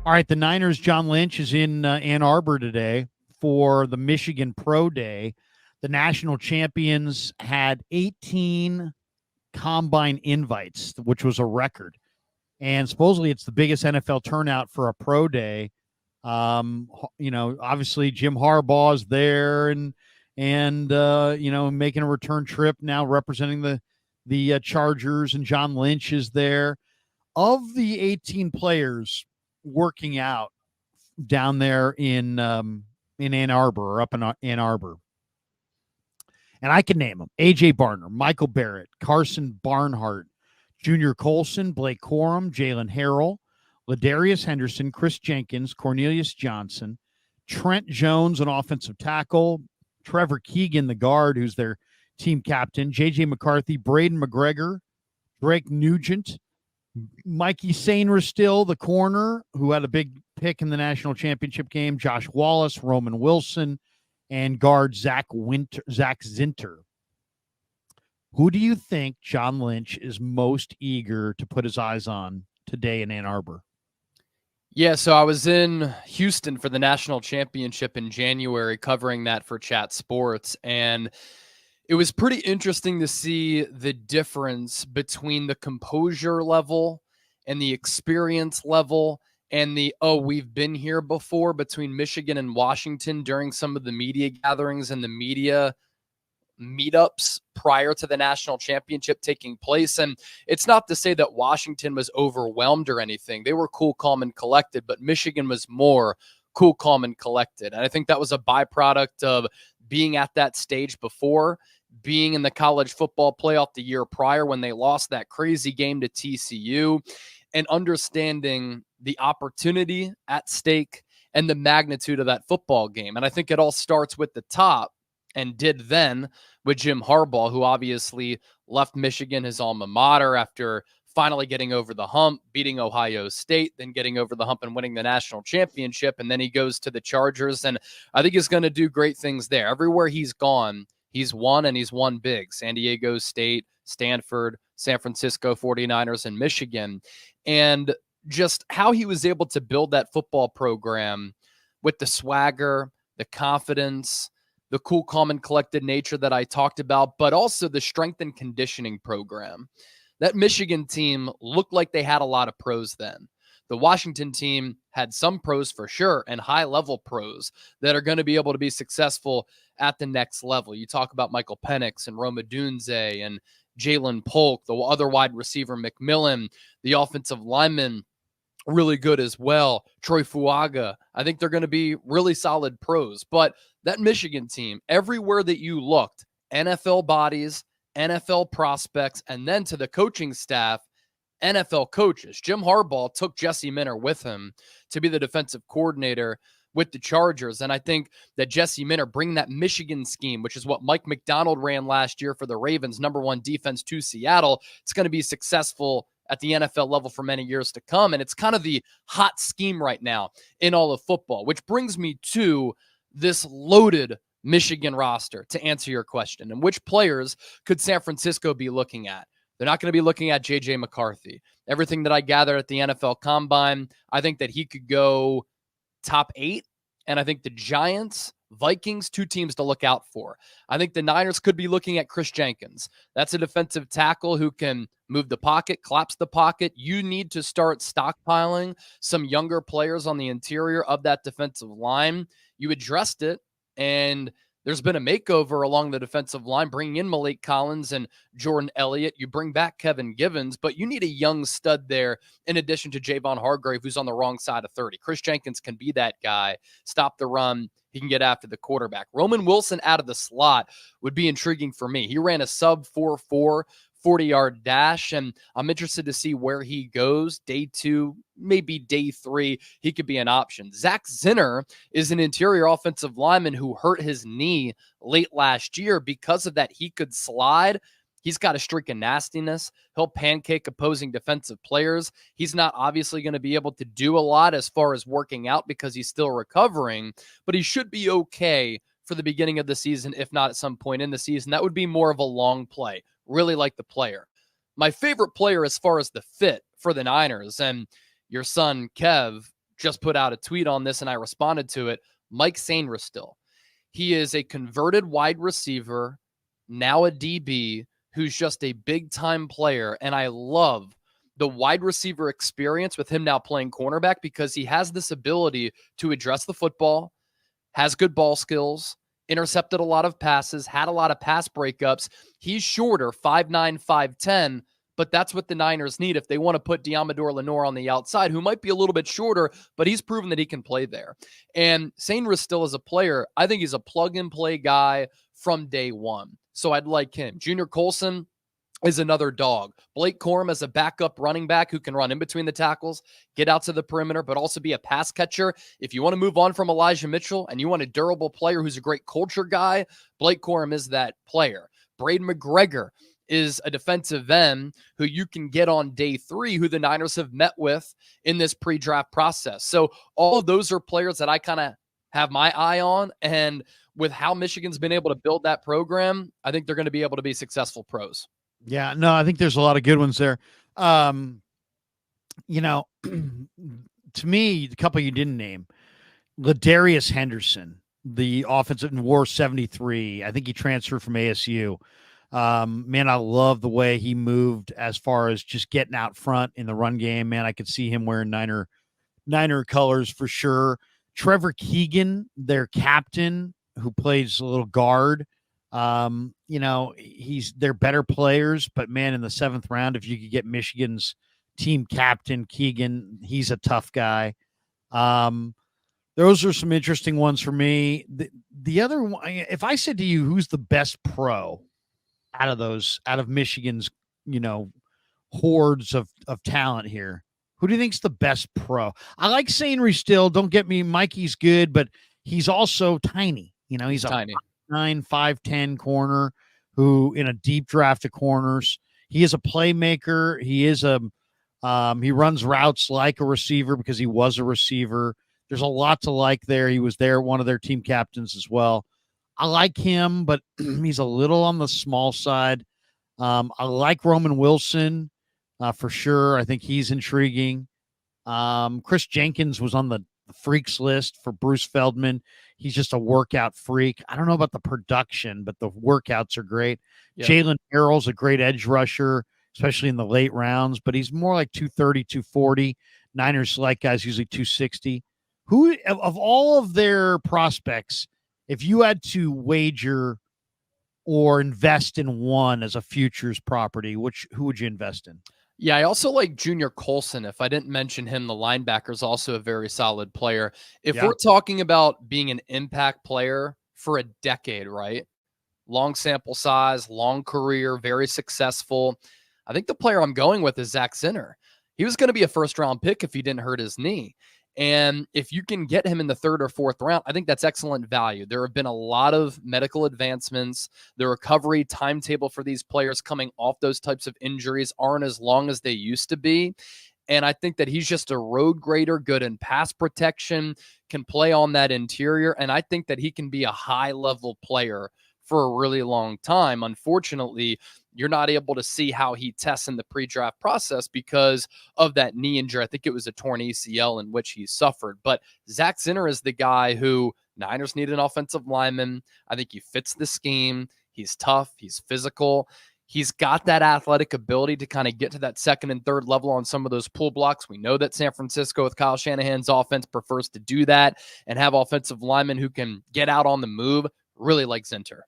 All right, the Niners, John Lynch is in Ann Arbor today for the Michigan Pro Day. The national champions had 18 combine invites, which was a record. And supposedly it's the biggest NFL turnout for a pro day. Obviously Jim Harbaugh is there and making a return trip now representing the Chargers, and John Lynch is there. Of the 18 players working out down there in Ann Arbor, or up in Ann Arbor, and I can name them: AJ Barner, Michael Barrett, Carson Barnhart, Junior Colson, Blake Corum, Jalen Harrell, Ladarius Henderson, Chris Jenkins, Cornelius Johnson, Trent Jones, an offensive tackle, Trevor Keegan, the guard, who's their team captain, J.J. McCarthy, Braden McGregor, Drake Nugent, Mikey Sainer still, the corner, who had a big pick in the national championship game, Josh Wallace, Roman Wilson, and guard Zach Zinter. Who do you think John Lynch is most eager to put his eyes on today in Ann Arbor? Yeah, so I was in Houston for the national championship in January, covering that for Chat Sports, and it was pretty interesting to see the difference between the composure level and the experience level and we've been here before between Michigan and Washington during some of the media gatherings and the media meetups prior to the national championship taking place. And it's not to say that Washington was overwhelmed or anything. They were cool, calm, and collected, but Michigan was more cool, calm, and collected. And I think that was a byproduct of being at that stage before, being in the college football playoff the year prior when they lost that crazy game to TCU, and understanding the opportunity at stake and the magnitude of that football game. And I think it all starts with the top, and did then with Jim Harbaugh, who obviously left Michigan, his alma mater, after finally getting over the hump, beating Ohio State, then getting over the hump and winning the national championship. And then he goes to the Chargers, and I think he's going to do great things there. Everywhere he's gone, he's won, and he's won big. San Diego State, Stanford, San Francisco 49ers, and Michigan. And just how he was able to build that football program with the swagger, the confidence, the cool, calm, and collected nature that I talked about, but also the strength and conditioning program. That Michigan team looked like they had a lot of pros then. The Washington team had some pros for sure, and high-level pros that are going to be able to be successful at the next level. You talk about Michael Penix and Rome Odunze and Jalen Polk, the other wide receiver McMillan, the offensive lineman, really good as well. Troy Fuaga. I think they're going to be really solid pros. But that Michigan team, everywhere that you looked, NFL bodies, NFL prospects, and then to the coaching staff, NFL coaches. Jim Harbaugh took Jesse Minter with him to be the defensive coordinator with the Chargers. And I think that Jesse Minter bringing that Michigan scheme, which is what Mike McDonald ran last year for the Ravens, number one defense, to Seattle, it's going to be successful at the NFL level for many years to come. And it's kind of the hot scheme right now in all of football, which brings me to this loaded Michigan roster to answer your question. And which players could San Francisco be looking at? They're not going to be looking at J.J. McCarthy. Everything that I gathered at the NFL Combine, I think that he could go top 8. And I think the Giants, Vikings, two teams to look out for. I think the Niners could be looking at Chris Jenkins. That's a defensive tackle who can move the pocket, collapse the pocket. You need to start stockpiling some younger players on the interior of that defensive line. You addressed it, and there's been a makeover along the defensive line, bringing in Malik Collins and Jordan Elliott. You bring back Kevin Givens, but you need a young stud there in addition to Javon Hargrave, who's on the wrong side of 30. Chris Jenkins can be that guy, stop the run. He can get after the quarterback. Roman Wilson out of the slot would be intriguing for me. He ran a sub 4.4 40-yard dash, and I'm interested to see where he goes. Day 2, maybe day 3, he could be an option. Zach Zinter is an interior offensive lineman who hurt his knee late last year. Because of that, he could slide. He's got a streak of nastiness. He'll pancake opposing defensive players. He's not obviously going to be able to do a lot as far as working out because he's still recovering, but he should be okay for the beginning of the season, if not at some point in the season. That would be more of a long play. Really like the player. My favorite player as far as the fit for the Niners, and your son Kev just put out a tweet on this and I responded to it. Mike Sainristil. He is a converted wide receiver, now a DB, who's just a big-time player. And I love the wide receiver experience with him now playing cornerback because he has this ability to address the football, has good ball skills, intercepted a lot of passes, had a lot of pass breakups. He's shorter, 5'9", 5'10", but that's what the Niners need if they want to put Diamador Lenore on the outside, who might be a little bit shorter, but he's proven that he can play there. And Sainristil is a player. I think he's a plug-and-play guy from day one. So I'd like him. Junior Colson is another dog. Blake Corum as a backup running back who can run in between the tackles, get out to the perimeter, but also be a pass catcher. If you want to move on from Elijah Mitchell and you want a durable player who's a great culture guy, Blake Corum is that player. Braden McGregor is a defensive end who you can get on day 3, who the Niners have met with in this pre-draft process. So all of those are players that I kind of have my eye on. And with how Michigan's been able to build that program, I think they're going to be able to be successful pros. Yeah, no, I think there's a lot of good ones there. You know, to me, the couple you didn't name, Ladarius Henderson, the offensive in War 73. I think he transferred from ASU. Man, I love the way he moved as far as just getting out front in the run game. Man, I could see him wearing Niner colors for sure. Trevor Keegan, their captain, who plays a little guard. You know, they're better players, but man, in the 7th round, if you could get Michigan's team captain Keegan, he's a tough guy. Those are some interesting ones for me. The other one, if I said to you, who's the best pro out of Michigan's, you know, hordes of talent here, who do you think's the best pro? I like Sainristil. Don't get me, Mikey's good, but he's also tiny. You know, he's tiny. 5'9", 5'10" corner who in a deep draft of corners. He is a playmaker. He is he runs routes like a receiver because he was a receiver. There's a lot to like there. He was one of their team captains as well. I like him, but he's a little on the small side. I like Roman Wilson for sure. I think he's intriguing. Chris Jenkins was on the freaks list for Bruce Feldman. He's just a workout freak. I don't know about the production, but the workouts are great. Yep. Jalen Harrell's a great edge rusher, especially in the late rounds, but he's more like 230, 240. Niners select guys usually 260. Who of all of their prospects, if you had to wager or invest in one as a futures property, who would you invest in? Yeah, I also like Junior Colson. If I didn't mention him, the linebacker is also a very solid player. If we're talking about being an impact player for a decade, right? Long sample size, long career, very successful. I think the player I'm going with is Zach Zinter. He was going to be a first-round pick if he didn't hurt his knee. And if you can get him in the 3rd or 4th round, I think that's excellent value. There have been a lot of medical advancements. The recovery timetable for these players coming off those types of injuries aren't as long as they used to be. And I think that he's just a road grader, good in pass protection, can play on that interior. And I think that he can be a high-level player for a really long time. Unfortunately, you're not able to see how he tests in the pre-draft process because of that knee injury. I think it was a torn ACL in which he suffered. But Zach Zinter is the guy who Niners need an offensive lineman. I think he fits the scheme. He's tough. He's physical. He's got that athletic ability to kind of get to that 2nd and 3rd level on some of those pull blocks. We know that San Francisco with Kyle Shanahan's offense prefers to do that and have offensive linemen who can get out on the move. Really like Zinter.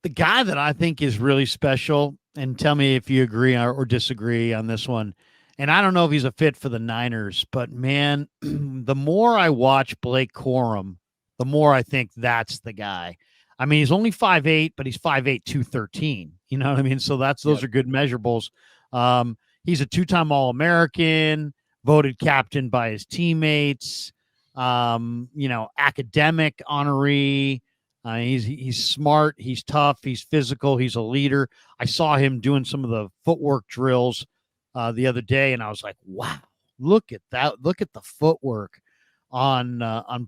The guy that I think is really special, and tell me if you agree or disagree on this one, and I don't know if he's a fit for the Niners, but man, the more I watch Blake Corum, the more I think that's the guy. I mean, he's only 5'8", but he's 5'8", 213. You know what I mean? So those are good measurables. He's a 2-time All-American, voted captain by his teammates, academic honoree. He's smart. He's tough. He's physical. He's a leader. I saw him doing some of the footwork drills the other day, and I was like, wow, look at that. Look at the footwork on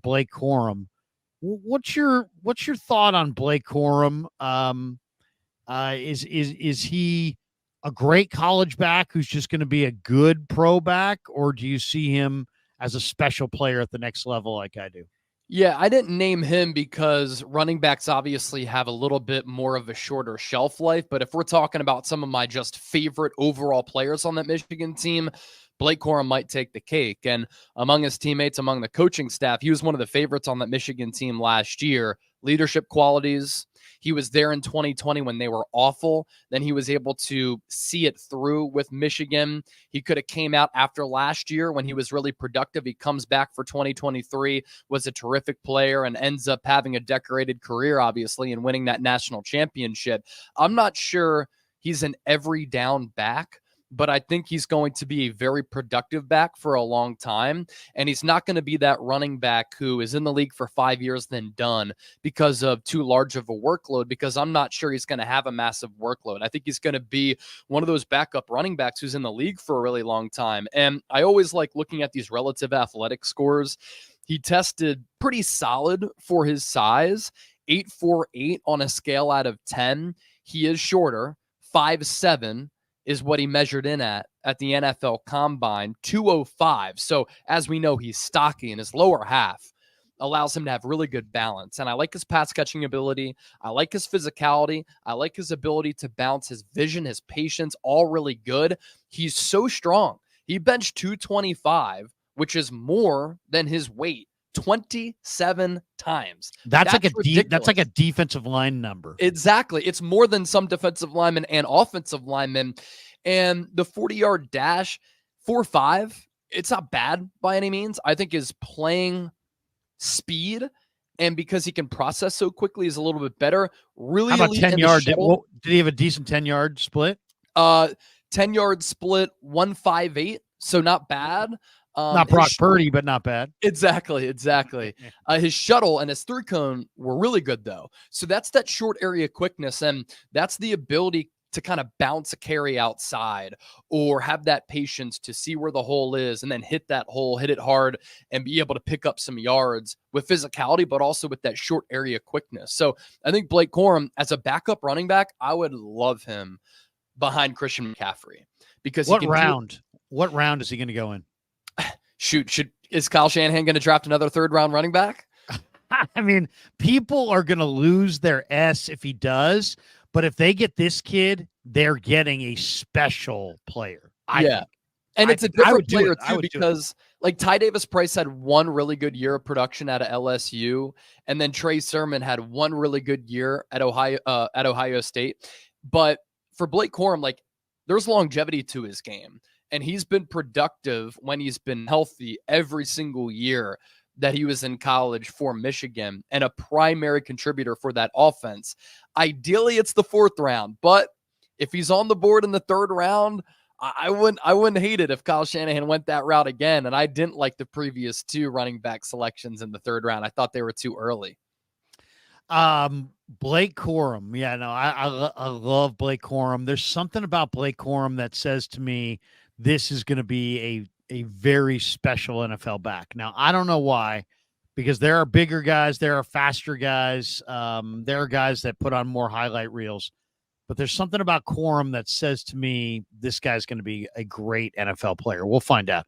Blake Corum. What's your thought on Blake Corum? Is he a great college back who's just going to be a good pro back, or do you see him as a special player at the next level like I do. Yeah, I didn't name him because running backs obviously have a little bit more of a shorter shelf life. But if we're talking about some of my just favorite overall players on that Michigan team, Blake Corum might take the cake. And among his teammates, among the coaching staff, he was one of the favorites on that Michigan team last year. Leadership qualities. He was there in 2020 when they were awful. Then he was able to see it through with Michigan. He could have came out after last year when he was really productive. He comes back for 2023, was a terrific player, and ends up having a decorated career, obviously, and winning that national championship. I'm not sure he's an every down back, but I think he's going to be a very productive back for a long time. And he's not going to be that running back who is in the league for 5 years, then done because of too large of a workload, because I'm not sure he's going to have a massive workload. I think he's going to be one of those backup running backs who's in the league for a really long time. And I always like looking at these relative athletic scores. He tested pretty solid for his size, 8.48 on a scale out of 10. He is shorter, 5'7" is what he measured in at the NFL Combine, 205. So as we know, he's stocky, and his lower half allows him to have really good balance. And I like his pass catching ability. I like his physicality. I like his ability to bounce, his vision, his patience, all really good. He's so strong. He benched 225, which is more than his weight, 27 times. That's like a defensive line number. Exactly. It's more than some defensive linemen and offensive linemen. And the 40-yard dash, 4.5, it's not bad by any means. I think his playing speed, and because he can process so quickly, is a little bit better. Really, how about 10-yard? Did he have a decent 10-yard split? 10-yard split, 1.58, so not bad. Not Brock Purdy, but not bad. Exactly. His shuttle and his 3-cone were really good, though. So that's that short area quickness, and that's the ability to kind of bounce a carry outside or have that patience to see where the hole is and then hit that hole, hit it hard, and be able to pick up some yards with physicality, but also with that short area quickness. So I think Blake Corum, as a backup running back, I would love him behind Christian McCaffrey. Because what round is he going to go in? Is Kyle Shanahan going to draft another 3rd-round running back? I mean, people are going to lose their S if he does, but if they get this kid, they're getting a special player. I think. And it's a different player too, because like Ty Davis Price had one really good year of production out of LSU, and then Trey Sermon had one really good year at Ohio State. But for Blake Corum, like, there's longevity to his game. And he's been productive when he's been healthy every single year that he was in college for Michigan, and a primary contributor for that offense. Ideally, it's the 4th round, but if he's on the board in the 3rd round, I wouldn't hate it if Kyle Shanahan went that route again. And I didn't like the previous 2 running back selections in the 3rd round. I thought they were too early. Blake Corum. Yeah, no, I love Blake Corum. There's something about Blake Corum that says to me, this is going to be a very special NFL back. Now, I don't know why, because there are bigger guys, there are faster guys, there are guys that put on more highlight reels, but there's something about Corum that says to me, this guy's going to be a great NFL player. We'll find out.